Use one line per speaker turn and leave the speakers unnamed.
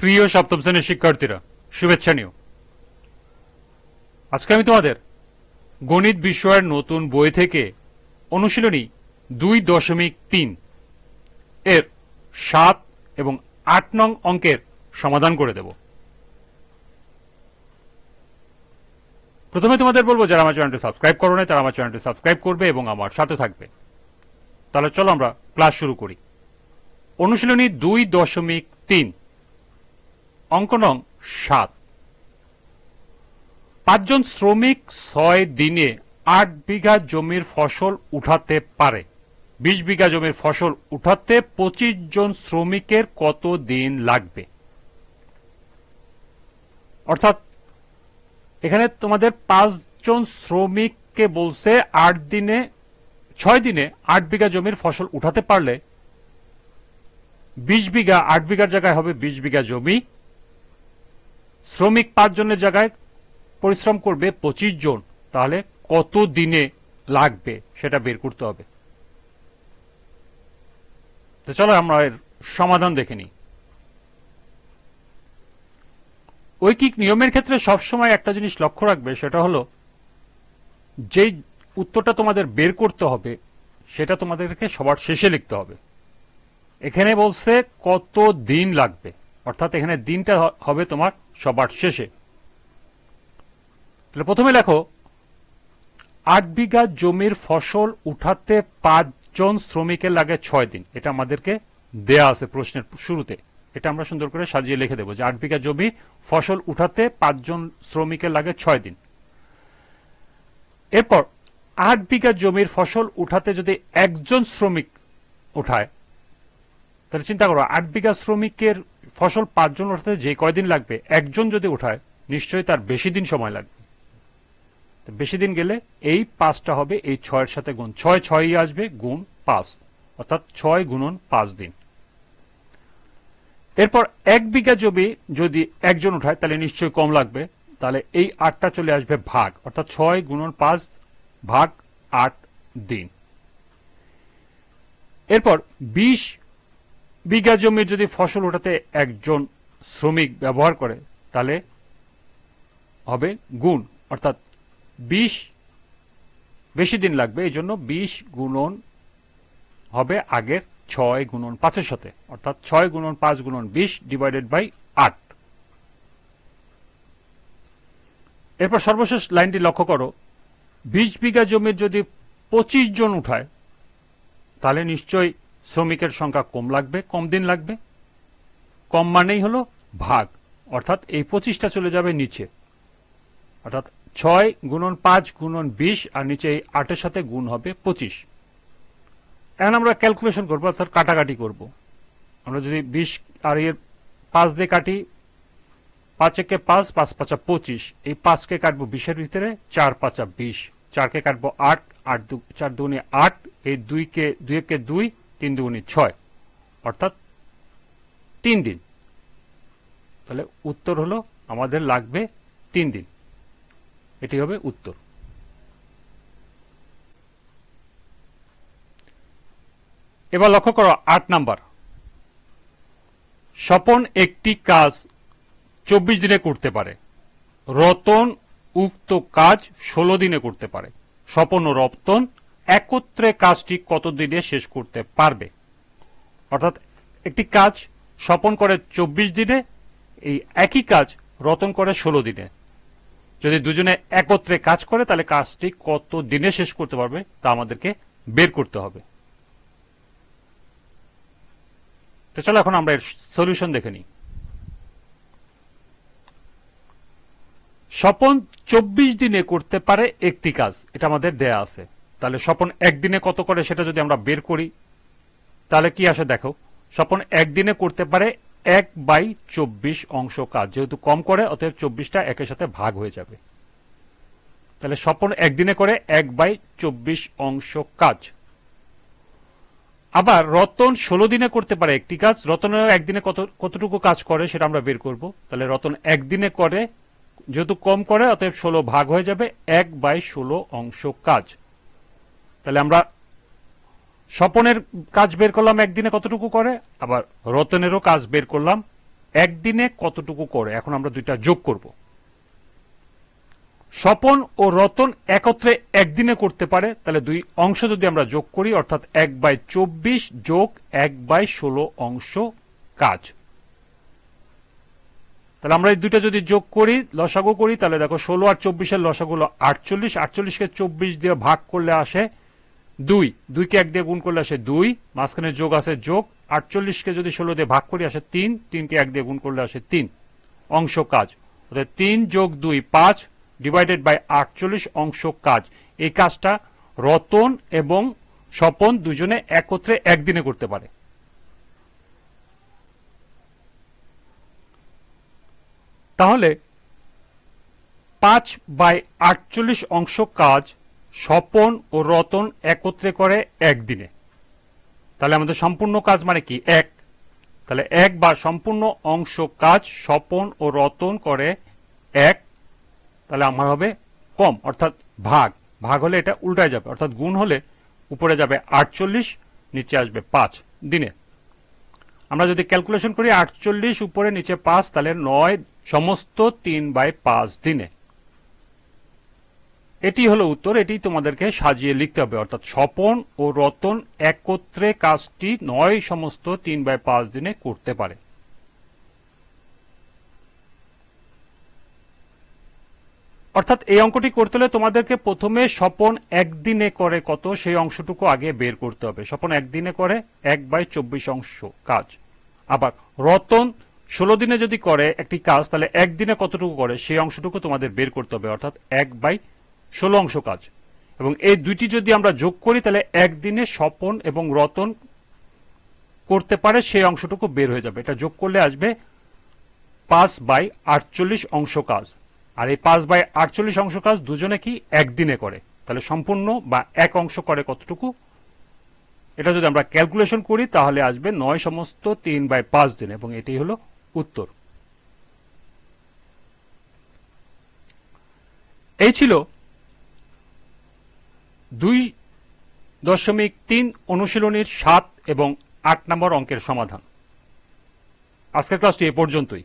প্রিয় সপ্তম শ্রেণীর শিক্ষার্থীরা, শুভেচ্ছা নিও। আজকে আমি তোমাদের গণিত বিষয়ের নতুন বই থেকে অনুশীলনী 2.3 এর 7 এবং 8 নং অঙ্কের সমাধান করে দেব। প্রথমে তোমাদের বলবো, যারা আমার চ্যানেলটি সাবস্ক্রাইব করো না তারা আমার চ্যানেলটি সাবস্ক্রাইব করবে এবং আমার সাথে থাকবে। তাহলে চলো আমরা ক্লাস শুরু করি। অনুশীলনী 2.3 অঙ্ক নং 7। 5 জন শ্রমিক 6 দিনে 8 বিঘা জমির ফসল উঠাতে পারে। 20 বিঘা জমির ফসল উঠাতে 25 জন শ্রমিকের কত দিন লাগবে? অর্থাৎ এখানে তোমাদের 5 জন শ্রমিককে বলছে 6 দিনে 8 বিঘা জমির ফসল উঠাতে পারলে 20 বিঘা, 8 বিঘার জায়গায় হবে 20 বিঘা জমি। শ্রমিক 5 জনের জায়গায় পরিশ্রম করবে 25 জন। তাহলে কত দিনে লাগবে সেটা বের করতে হবে। তো চলো আমরা এর সমাধান দেখে নিই। ঐকিক নিয়মের ক্ষেত্রে সবসময় একটা জিনিস লক্ষ্য রাখবে, সেটা হলো যেই উত্তরটা তোমাদের বের করতে হবে সেটা তোমাদেরকে সবার শেষে লিখতে হবে। এখানে বলছে কত দিন লাগবে, অর্থাৎ এখানে দিনটা হবে তোমার সবার শেষে। তাহলে প্রথমে লেখো 8 বিঘা জমির ফসল উঠাতে 5 জন শ্রমিকের লাগে 6 দিন। এটা আমাদেরকে দেয়া আছে প্রশ্নের শুরুতে। এটা আমরা সুন্দর করে সাজিয়ে লিখে দেবো যে 8 বিঘা জমি ফসল উঠাতে 5 জন শ্রমিকের লাগে 6 দিন। এরপর 8 বিঘা জমির ফসল উঠাতে যদি একজন শ্রমিক উঠায়, তাহলে চিন্তা করো 8 বিঘা শ্রমিকের ফসল 5 জন উঠাতে যে কয়দিন লাগবে, একজন যদি উঠায় নিশ্চয়ই তার বেশি দিন সময় লাগবে। বেশি দিন গেলে এই 5টা হবে এই 6 এর সাথে গুণ, 6 আসবে গুণ 5, অর্থাৎ 6 গুণন 5 দিন। এরপর 1 বিঘা জমি যদি একজন উঠায় তাহলে নিশ্চয়ই কম লাগবে। তাহলে এই 8টা চলে আসবে ভাগ, অর্থাৎ 6 গুণন 5 ভাগ 8 দিন। এরপর 20 বিঘা জমি যদি ফসল উঠাতে একজন শ্রমিক ব্যবহার করে তাহলে হবে গুণ, অর্থাৎ 20 বেশি দিন লাগবে, এই জন্য 20 গুণন হবে আগের 6 গুণন 5-এর সাথে, অর্থাৎ 6 গুণন 5 গুণন 20 ডিভাইডেড বাই 8। এরপর সর্বশেষ লাইনটি লক্ষ্য করো, 20 বিঘা জমির যদি 25 জন উঠায় তাহলে নিশ্চয়ই শ্রমিকের সংখ্যা কম লাগবে, কম দিন লাগবে। কম মানেই হলো ভাগ, অর্থাৎ এই 25টা চলে যাবে নিচে, অর্থাৎ 6 গুণন 5 গুণন 20 আর নিচে এই 8-এর সাথে গুণ হবে 25। এখন আমরা ক্যালকুলেশন করবো, অর্থাৎ কাটাকাটি করব। আমরা যদি 20 আর এর 5 দিয়ে কাটি, 5 একে 5, 5 5 25, এই 5কে কাটবো 20-এর ভিতরে, 4 5 20, 4কে কাটবো 8, 4 দুগুণে 8, এই 2 একে 2, 3 দুগুণে 6, অর্থাৎ 3 দিন। তাহলে উত্তর হলো আমাদের লাগবে 3 দিন। এটি হবে উত্তর। এবার লক্ষ্য করো 8 নাম্বার। স্বপন একটি কাজ 24 দিনে করতে পারে, রতন উক্ত কাজ 16 দিনে করতে পারে। স্বপন ও রতন একত্রে কাজটি কত দিনে শেষ করতে পারবে? অর্থাৎ একটি কাজ স্বপন করে 24 দিনে, এই একই কাজ রতন করে 16 দিনে। যদি দুজনে একত্রে কাজ করে তাহলে কাজটি কত দিনে শেষ করতে পারবে তা আমাদেরকে বের করতে হবে। তো চলো এখন আমরা এর সলিউশন দেখে নিই। স্বপন 24 দিনে করতে পারে একটি কাজ, এটা আমাদের দেয়া আছে। তাহলে স্বপন একদিনে কত করে সেটা যদি আমরা বের করি তাহলে কি আসে দেখো। স্বপন একদিনে করতে পারে 1/24 অংশ কাজ, যেহেতু কম করে অতএব 24টা একের সাথে ভাগ হয়ে যাবে। তাহলে স্বপন একদিনে করে 1/24 অংশ কাজ। আবার রতন 16 দিনে করতে পারে একটি কাজ, রতনের একদিনে কতটুকু কাজ করে সেটা আমরা বের করব। তাহলে রতন একদিনে করে, যেহেতু কম করে অতএব 16 ভাগ হয়ে যাবে, 1/16 অংশ কাজ। তাহলে আমরা স্বপনের কাজ বের করলাম একদিনে কতটুকু করে, আবার রতনেরও কাজ বের করলাম একদিনে কতটুকু করে এখন আমরা দুইটা যোগ করব। স্বপন ও রতন একত্রে একদিনে করতে পারে, তাহলে দুই অংশ যদি আমরা যোগ করি অর্থাৎ 1/24 যোগ 1/16 অংশ কাজ। তাহলে আমরা এই দুইটা যদি যোগ করি লসাগু করি তাহলে দেখো 16 আর 24 এর লসাগু হলো 48, 48 কে 24 দিয়ে ভাগ করলে আসে 2, 2 কে 1 দিয়ে গুণ করলে আসে 2, মাঝখানে যোগ আছে যোগ, 48 কে যদি 16 দিয়ে ভাগ করি আসে 3, 3 কে 1 দিয়ে গুণ করলে আসে 3 অংশ কাজ। অর্থাৎ 3 যোগ 2 5 ডিভাইডেড বাই 48 অংশ কাজ। এই কাজটা রতন এবং স্বপন দুজনে একত্রে একদিনে করতে পারে। তাহলে 5/48 অংশ কাজ স্বপন ও রতন একত্রে করে একদিনে। তাহলে আমাদের সম্পূর্ণ কাজ মানে কি 1, তাহলে 1 বা সম্পূর্ণ অংশ কাজ স্বপন ও রতন করে 1, তাহলে আমার হবে কম অর্থাৎ ভাগ, ভাগ হলে এটা উল্টায় যাবে অর্থাৎ গুণ হলে উপরে যাবে 48 নিচে আসবে 5 দিনে। আমরা যদি ক্যালকুলেশন করি 48 উপরে নিচে 5 তাহলে 9 সমস্ত 3/5 দিনে। এটি হলো উত্তর, এটি তোমাদেরকে সাজিয়ে লিখতে হবে অর্থাৎ স্বপন ও রতন একত্রে কাজটি 9 সমস্ত 3/5 দিনে করতে পারে। অর্থাৎ এই অঙ্কটি করতে হলে তোমাদেরকে প্রথমে স্বপন একদিনে করে কত সেই অংশটুকু আগে বের করতে হবে। স্বপন একদিনে করে 1/24 অংশ কাজ। আবার রতন 16 দিনে যদি করে একটি কাজ তাহলে একদিনে কতটুকু করে সেই অংশটুকু তোমাদের বের করতে হবে অর্থাৎ 1/16 অংশ কাজ। এবং এই দুইটি যদি আমরা যোগ করি তাহলে একদিনে স্বপন এবং রতন করতে পারে সেই অংশটুকু বের হয়ে যাবে। এটা যোগ করলে আসবে 5/48 অংশ কাজ। আর এই 5/48 অংশ কাজ দুজনে কি একদিনে করে, তাহলে সম্পূর্ণ বা এক অংশ করে কতটুকু, এটা যদি আমরা ক্যালকুলেশন করি তাহলে আসবে 9 সমস্ত 3/5 দিন এবং এটাই হলো উত্তর। এই ছিল 2.3 অনুশীলনীর 7 এবং 8 নম্বর অঙ্কের সমাধান। আজকের ক্লাসটি এ পর্যন্তই।